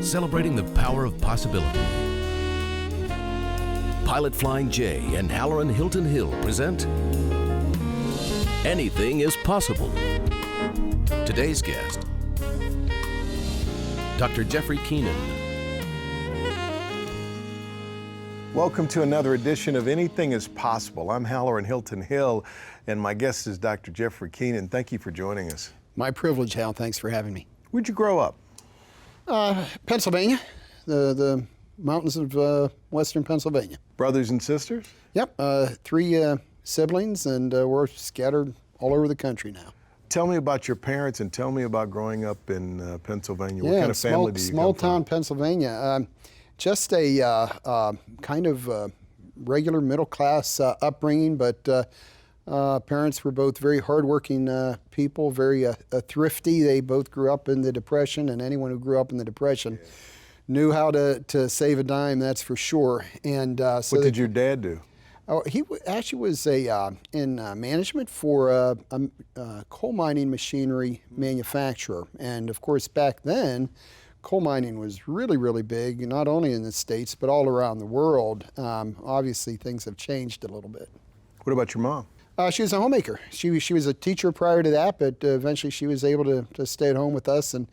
celebrating the power of possibility. Pilot Flying J and Halloran Hilton Hill present Anything is Possible. Today's guest, Dr. Jeffrey Keenan. Welcome to another edition of Anything is Possible. I'm Halloran Hilton Hill, and my guest is Dr. Jeffrey Keenan. Thank you for joining us. My privilege, Hal. Thanks for having me. Where'd you grow up? Pennsylvania, the mountains of western Pennsylvania. Brothers and sisters? Yep, three siblings, and we're scattered all over the country now. Tell me about your parents and tell me about growing up in Pennsylvania. What kind of family do you come from? Small town Pennsylvania. Just a kind of regular middle class upbringing, but parents were both very hardworking people, very thrifty. They both grew up in the Depression, and anyone who grew up in the Depression knew how to save a dime, that's for sure. And so what did your dad do? Oh, he actually was in management for a coal mining machinery manufacturer. And of course, back then, coal mining was really, really big, not only in the States, but all around the world. Obviously, things have changed a little bit. What about your mom? She was a homemaker. She was a teacher prior to that, but eventually she was able to stay at home with us and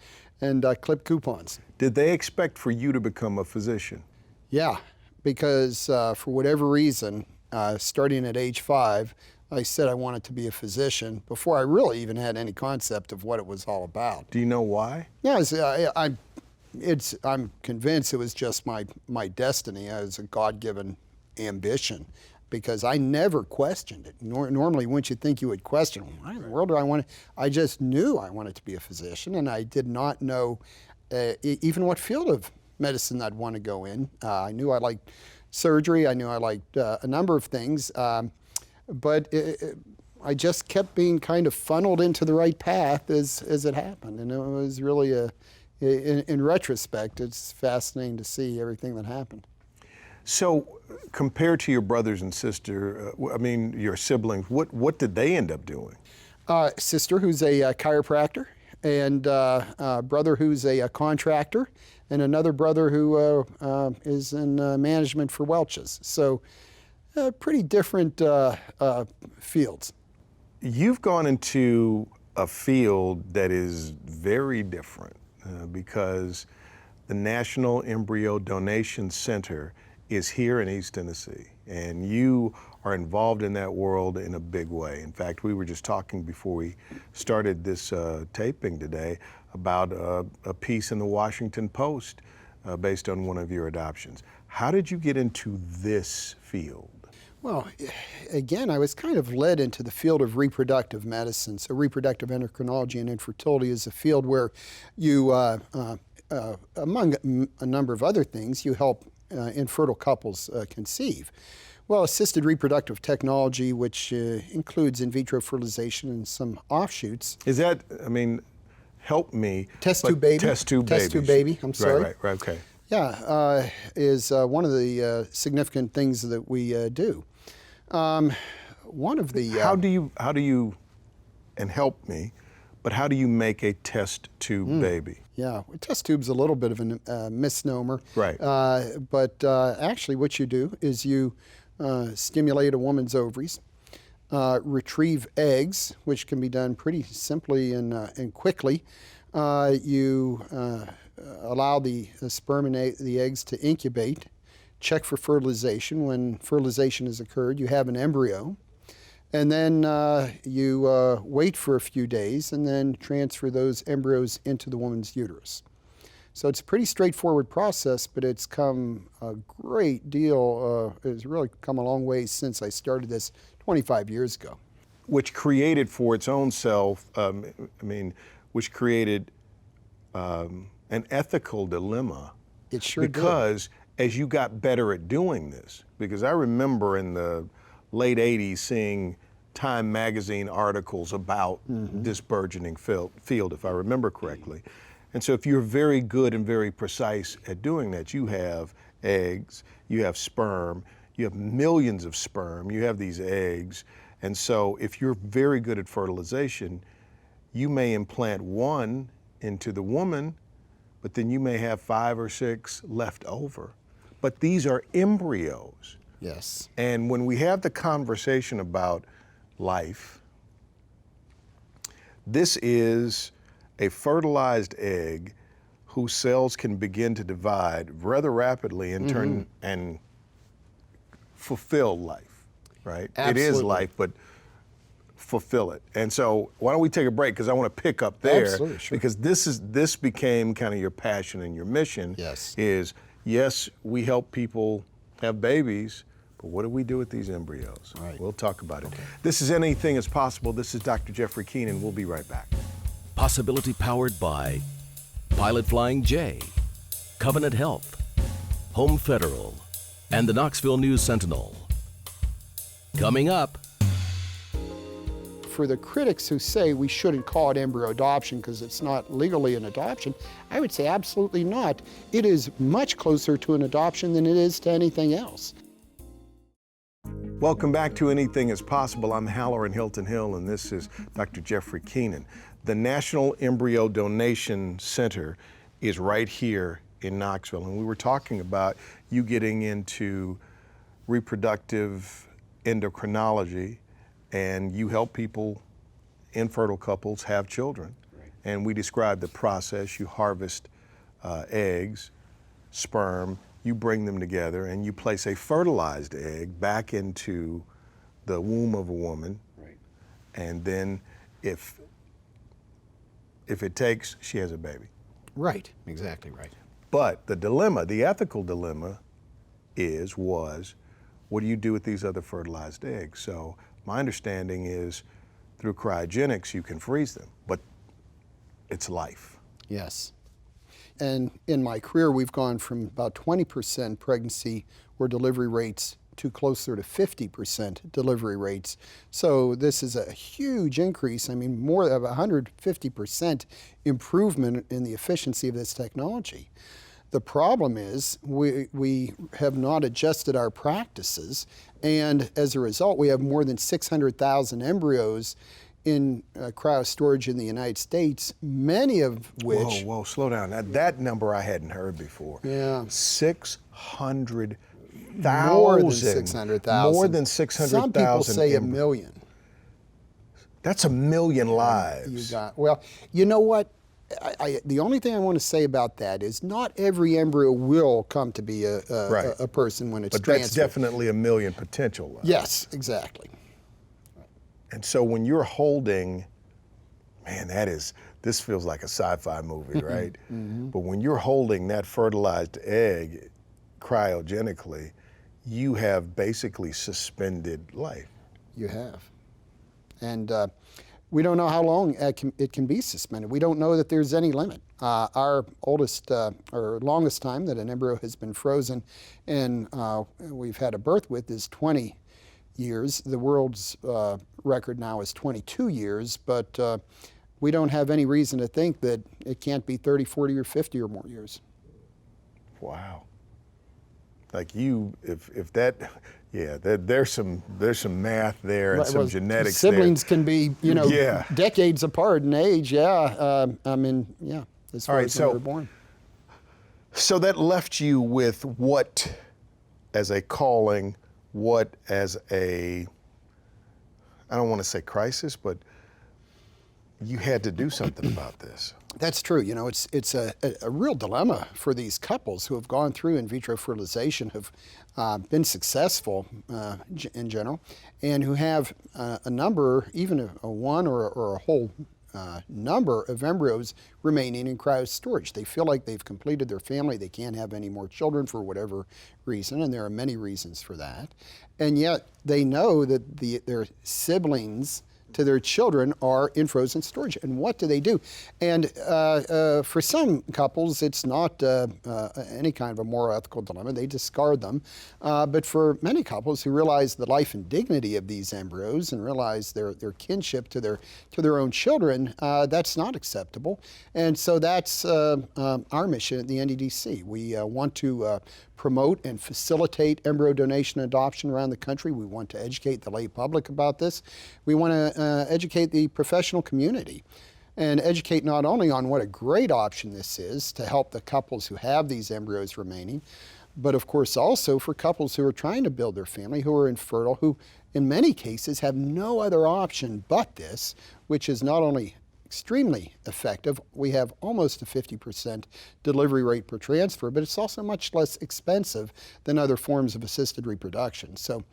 clip coupons. Did they expect for you to become a physician? Yeah, because for whatever reason, starting at age 5, I said I wanted to be a physician before I really even had any concept of what it was all about. Do you know why? Yeah, I'm convinced it was just my destiny as a God-given ambition, because I never questioned it. Normally, wouldn't you think you would question, why in the world do I want to? I just knew I wanted to be a physician, and I did not know even what field of medicine I'd want to go in. I knew I liked surgery. I knew I liked a number of things, but I just kept being kind of funneled into the right path as it happened, and it was really in retrospect, it's fascinating to see everything that happened. So, compared to your brothers and sister, your siblings, what did they end up doing? Sister who's a chiropractor, and brother who's a contractor, and another brother who is in management for Welch's. So, pretty different fields. You've gone into a field that is very different because the National Embryo Donation Center is here in East Tennessee, and you are involved in that world in a big way. In fact, we were just talking before we started this taping today about a piece in the Washington Post based on one of your adoptions. How did you get into this field? Well, again, I was kind of led into the field of reproductive medicine. So reproductive endocrinology and infertility is a field where you, among a number of other things, you help infertile couples conceive. Well, assisted reproductive technology, which includes in vitro fertilization and some offshoots. Is that, help me. Test tube baby. Test tube baby. Test tube baby, I'm sorry. Right, okay. Yeah, is one of the significant things that we do. One of the... How do you, and help me, but how do you make a test tube baby? Yeah, test tube's a little bit of a misnomer. Right. But actually what you do is you stimulate a woman's ovaries, retrieve eggs, which can be done pretty simply and quickly. You allow the sperm and the eggs to incubate, check for fertilization. When fertilization has occurred, you have an embryo. And then you wait for a few days and then transfer those embryos into the woman's uterus. So it's a pretty straightforward process, but it's come a great deal, it's really come a long way since I started this 25 years ago. Which created for its own self, which created an ethical dilemma. It sure because as you got better at doing this, because I remember in the late 80s seeing Time magazine articles about this burgeoning field, if I remember correctly. And so if you're very good and very precise at doing that, you have eggs, you have sperm, you have millions of sperm, you have these eggs. And so if you're very good at fertilization, you may implant one into the woman, but then you may have 5 or 6 left over. But these are embryos. Yes. And when we have the conversation about life, this is a fertilized egg whose cells can begin to divide rather rapidly and turn and fulfill life, right? Absolutely. It is life, but fulfill it. And so why don't we take a break, because I want to pick up there. Absolutely, sure. Because this became kind of your passion and your mission. Yes. Yes, we help people have babies, but what do we do with these embryos? Right. We'll talk about it. This is Anything is Possible. This is Dr. Jeffrey Keenan. We'll be right back. Possibility powered by Pilot Flying J, Covenant Health, Home Federal, and the Knoxville News Sentinel. Coming up. For the critics who say we shouldn't call it embryo adoption because it's not legally an adoption, I would say absolutely not. It is much closer to an adoption than it is to anything else. Welcome back to Anything is Possible. I'm Halloran Hilton Hill, and this is Dr. Jeffrey Keenan. The National Embryo Donation Center is right here in Knoxville, and we were talking about you getting into reproductive endocrinology, and you help people, infertile couples, have children. Right. And we described the process. You harvest eggs, sperm, you bring them together, and you place a fertilized egg back into the womb of a woman. Right. And then if it takes, she has a baby. Right, exactly right. But the dilemma, the ethical dilemma was, what do you do with these other fertilized eggs? So my understanding is through cryogenics, you can freeze them, but it's life. Yes. And in my career, we've gone from about 20% pregnancy or delivery rates to closer to 50% delivery rates. So this is a huge increase. I mean, more than 150% improvement in the efficiency of this technology. The problem is we have not adjusted our practices, and as a result, we have more than 600,000 embryos in cryo storage in the United States, many of which... Whoa, slow down. That number I hadn't heard before. Yeah. 600,000. More than 600,000. More than 600,000. Some people say a million. That's a million lives. You got, well, you know what? The only thing I want to say about that is not every embryo will come to be a person when it's transferred. But that's definitely a million potential lives. Yes, exactly. And so when you're holding, man, this feels like a sci-fi movie, right? Mm-hmm. But when you're holding that fertilized egg cryogenically, you have basically suspended life. You have. And we don't know how long it can be suspended. We don't know that there's any limit. Our oldest or longest time that an embryo has been frozen and we've had a birth with is 20 years. The world's record now is 22 years, but we don't have any reason to think that it can't be 30, 40, or 50 or more years. Wow. Like if that, yeah, there's some math there and some genetics siblings there. Can be, decades apart in age, as far as when they're born. So that left you with what as a calling, what as a, I don't want to say crisis, but you had to do something about this. That's true. You know, it's a real dilemma for these couples who have gone through in vitro fertilization, have been successful in general, and who have a number, even a one or a whole number of embryos remaining in cryo storage. They feel like they've completed their family. They can't have any more children for whatever reason, and there are many reasons for that. And yet they know that their siblings to their children are in frozen storage. And what do they do? And for some couples, it's not any kind of a moral ethical dilemma. They discard them. But for many couples who realize the life and dignity of these embryos and realize their kinship to their own children, that's not acceptable. And so that's our mission at the NEDC. We want to promote and facilitate embryo donation and adoption around the country. We want to educate the lay public about this. We want to educate the professional community. and educate not only on what a great option this is to help the couples who have these embryos remaining, but of course also for couples who are trying to build their family, who are infertile, who in many cases have no other option but this, which is not only extremely effective. We have almost a 50% delivery rate per transfer, but it's also much less expensive than other forms of assisted reproduction. So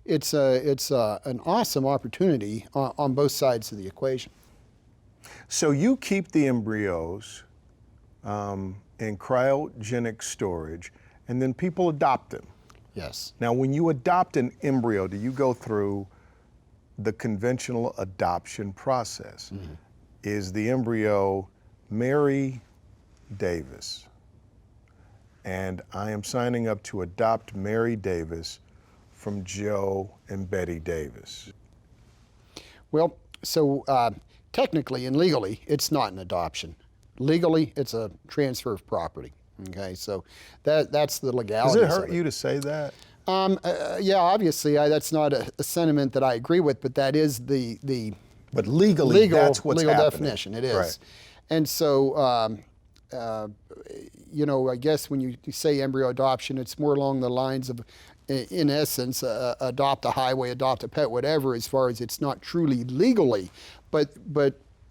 it's an awesome opportunity on both sides of the equation. So you keep the embryos in cryogenic storage, and then people adopt them. Yes. Now, when you adopt an embryo, do you go through the conventional adoption process? Mm-hmm. Is the embryo Mary Davis? And I am signing up to adopt Mary Davis from Joe and Betty Davis. Well, so technically and legally, it's not an adoption. Legally, it's a transfer of property. Okay, so that's the legality. Does it hurt you to say that? Yeah, obviously, that's not a sentiment that I agree with, but that is the but legally, that's what's legal happening. definition. It is, right. And so you know, I guess when you say embryo adoption, it's more along the lines of, in essence, adopt a highway, adopt a pet, whatever. As far as it's not truly legally, but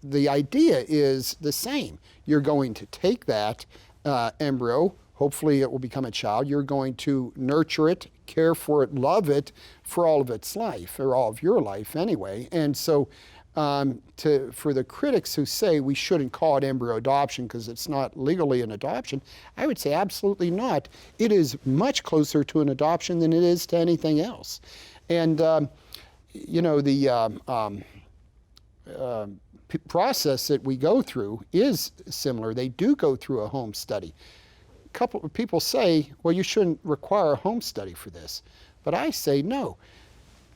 the idea is the same. You're going to take that embryo, hopefully it will become a child. You're going to nurture it, care for it, love it for all of its life, or all of your life anyway. And so for the critics who say we shouldn't call it embryo adoption because it's not legally an adoption, I would say absolutely not. It is much closer to an adoption than it is to anything else. And you know, the process that we go through is similar. They do go through a home study. A couple of people say, well, you shouldn't require a home study for this. But I say no.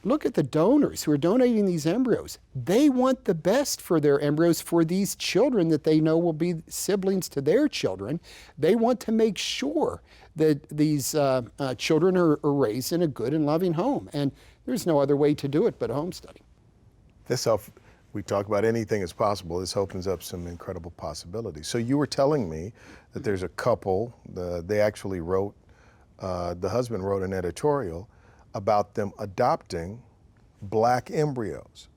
Look at the donors who are donating these embryos. They want the best for their embryos for these children that they know will be siblings to their children. They want to make sure that these children are raised in a good and loving home. And there's no other way to do it but a home study. We talk about anything is possible. This opens up some incredible possibilities. So you were telling me that there's a couple, they actually wrote, the husband wrote an editorial about them adopting black embryos.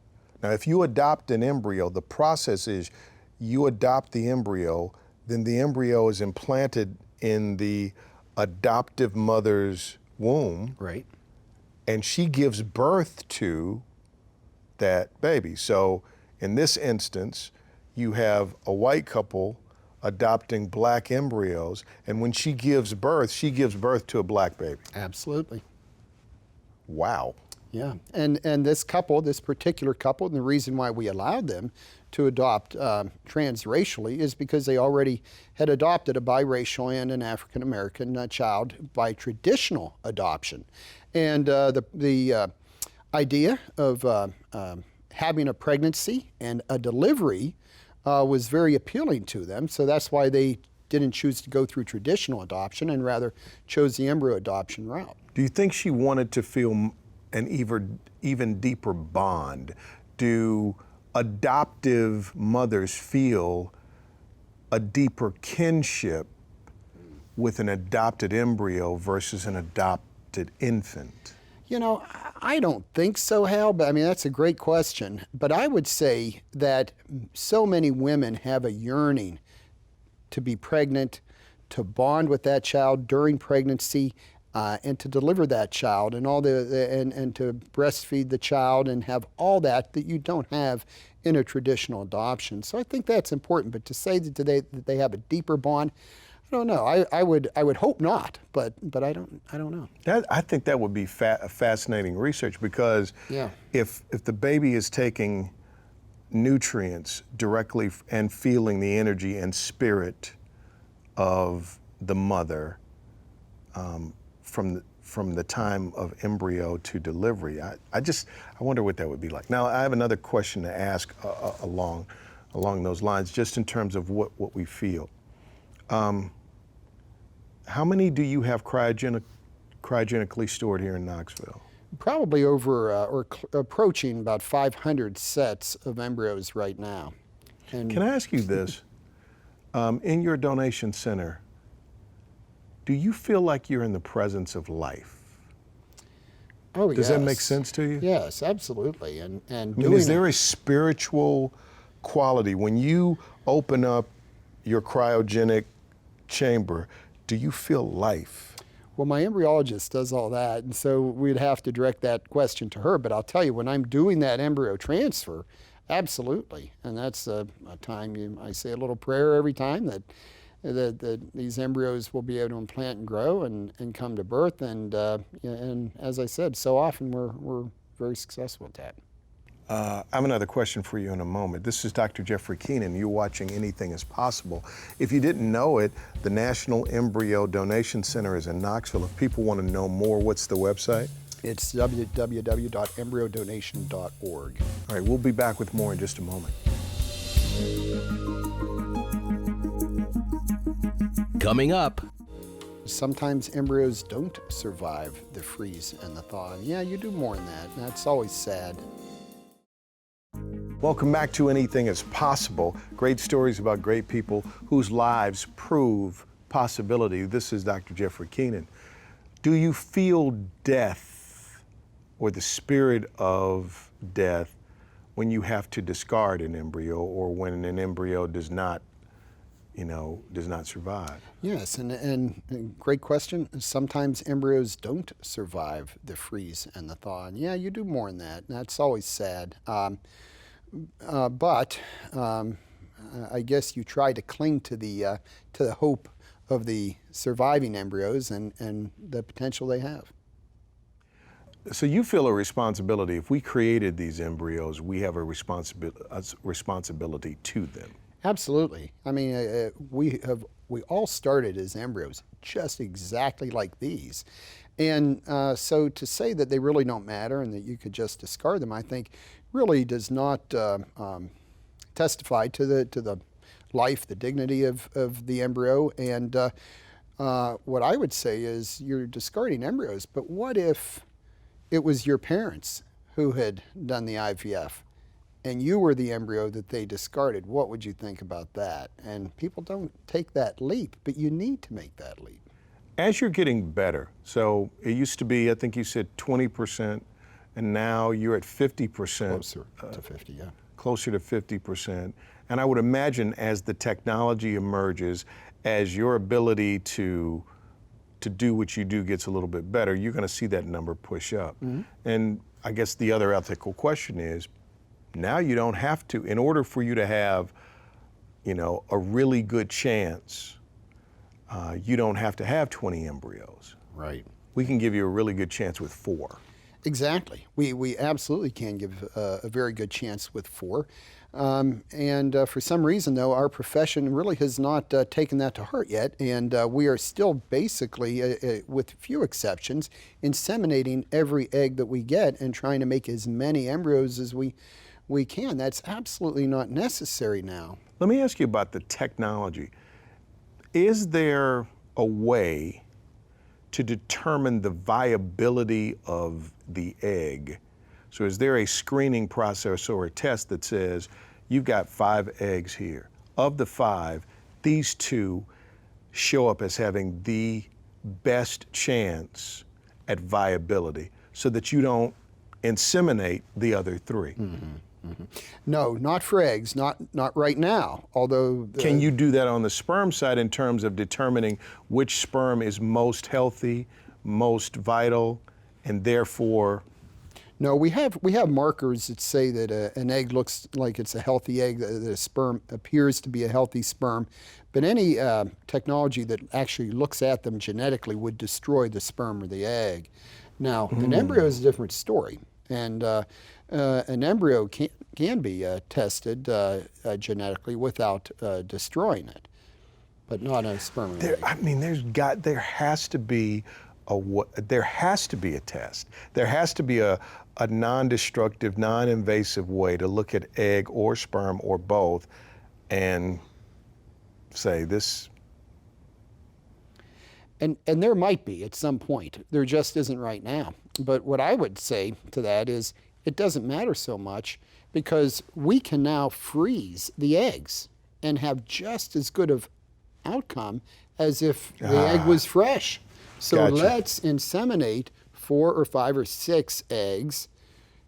Now, if you adopt an embryo, the process is you adopt the embryo, then the embryo is implanted in the adoptive mother's womb. Right. And she gives birth to that baby. So in this instance, you have a white couple adopting black embryos, and when she gives birth to a black baby. Absolutely. Wow. Yeah, and this couple, this particular couple, and the reason why we allowed them to adopt transracially is because they already had adopted a biracial and an African American child by traditional adoption. And the idea of having a pregnancy and a delivery was very appealing to them, so that's why they didn't choose to go through traditional adoption and rather chose the embryo adoption route. Do you think she wanted to feel an even deeper bond? Do adoptive mothers feel a deeper kinship with an adopted embryo versus an adopted infant? You know, I don't think so, Hal, but I mean, that's a great question. But I would say that so many women have a yearning to be pregnant, to bond with that child during pregnancy, and to deliver that child, and and to breastfeed the child and have all that you don't have in a traditional adoption. So I think that's important. But to say that they have a deeper bond, I don't know. I would hope not, but I don't know. I think that would be fascinating research, because if the baby is taking nutrients directly and feeling the energy and spirit of the mother from the time of embryo to delivery, I wonder what that would be like. Now, I have another question to ask along those lines, just in terms of what we feel. How many do you have cryogenically stored here in Knoxville? Probably over or approaching about 500 sets of embryos right now. And Can I ask you this? In your donation center, do you feel like you're in the presence of life? oh, Does that make yes. sense to you? Yes, absolutely. And I mean, doing is there it, a spiritual quality when you open up your cryogenic chamber? Do you feel life? well, my embryologist does all that, and so we'd have to direct that question to her. But I'll tell you, when I'm doing that embryo transfer, absolutely. And that's a time I say a little prayer every time that these embryos will be able to implant and grow and come to birth. And as I said, so often we're very successful at that. I have another question for you in a moment. This is Dr. Jeffrey Keenan. You're watching Anything is Possible. If you didn't know it, the National Embryo Donation Center is in Knoxville. If people want to know more, what's the website? It's www.embryodonation.org. All right, we'll be back with more in just a moment. Coming up, Sometimes embryos don't survive the freeze and the thaw. And yeah, you do more than that. And that's always sad. Welcome back to Anything is Possible. Great stories about great people whose lives prove possibility. This is Dr. Jeffrey Keenan. Do you feel death or the spirit of death when you have to discard an embryo or when an embryo does not survive? Yes, and great question. Sometimes embryos don't survive the freeze and the thaw. And yeah, you do more than that. And that's always sad. But I guess you try to cling to the hope of the surviving embryos and the potential they have. So you feel a responsibility. If we created these embryos, we have a responsibility to them. Absolutely. I mean, we all started as embryos, just exactly like these. And so to say that they really don't matter and that you could just discard them, I think really does not testify to the life, the dignity of the embryo. And what I would say is you're discarding embryos, but what if it was your parents who had done the IVF and you were the embryo that they discarded? What would you think about that? And people don't take that leap, but you need to make that leap. As you're getting better, so it used to be, I think you said 20%, and now you're at 50%. Closer to 50, yeah. Closer to 50%. And I would imagine as the technology emerges, as your ability to do what you do gets a little bit better, you're going to see that number push up. Mm-hmm. And I guess the other ethical question is, now you don't have to, in order for you to have, a really good chance, you don't have to have 20 embryos. Right. We can give you a really good chance with 4. Exactly. We absolutely can give a very good chance with 4. And for some reason, though, our profession really has not taken that to heart yet. And we are still basically, with few exceptions, inseminating every egg that we get and trying to make as many embryos as we can. That's absolutely not necessary now. Let me ask you about the technology. Is there a way to determine the viability of the egg? So is there a screening process or a test that says, you've got 5 eggs here. Of the 5, these 2 show up as having the best chance at viability so that you don't inseminate the other 3? Mm-hmm. Mm-hmm. No, not for eggs, not right now, although... Can you do that on the sperm side in terms of determining which sperm is most healthy, most vital, and therefore... No, we have markers that say that an egg looks like it's a healthy egg, that a sperm appears to be a healthy sperm, but any technology that actually looks at them genetically would destroy the sperm or the egg. Now, an embryo is a different story, and an embryo can be tested genetically without destroying it, but not a sperm. I mean, there has to be a test. There has to be a non-destructive, non-invasive way to look at egg or sperm or both and say this. And there might be at some point. There just isn't right now. But what I would say to that is it doesn't matter so much because we can now freeze the eggs and have just as good of outcome as if the egg was fresh. So Gotcha. let's inseminate 4 or 5 or 6 eggs,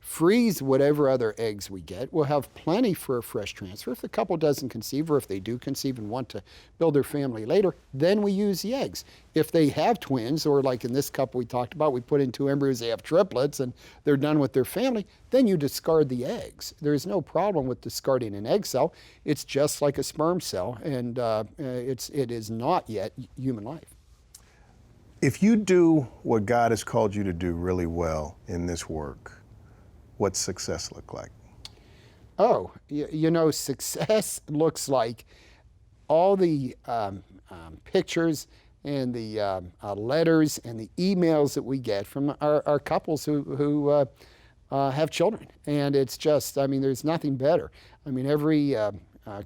freeze whatever other eggs we get. We'll have plenty for a fresh transfer. If the couple doesn't conceive, or if they do conceive and want to build their family later, then we use the eggs. If they have twins, or like in this couple we talked about, we put in 2 embryos, they have triplets, and they're done with their family, then you discard the eggs. There's no problem with discarding an egg cell. It's just like a sperm cell, and it is not yet human life. If you do what God has called you to do really well in this work, what's success look like? Oh, you know, success looks like all the pictures and the letters and the emails that we get from our couples who have children. And it's just, I mean, there's nothing better. I mean, every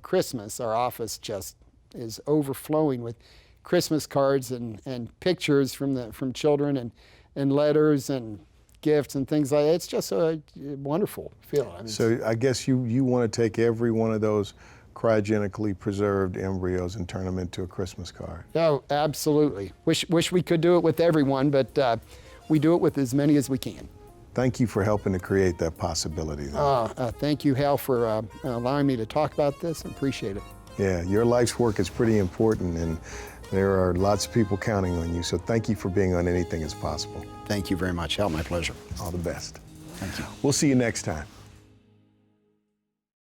Christmas, our office just is overflowing with Christmas cards and pictures from children and letters and gifts and things like that. It's just a wonderful feeling. I mean, So I guess you want to take every one of those cryogenically preserved embryos and turn them into a Christmas card. oh, absolutely. Wish we could do it with everyone, but we do it with as many as we can. Thank you for helping to create that possibility. Thank you, Hal, for allowing me to talk about this. I appreciate it. Yeah, your life's work is pretty important, and there are lots of people counting on you. So thank you for being on Anything Is Possible. Thank you very much, Hal. My pleasure. All the best. Thank you. We'll see you next time.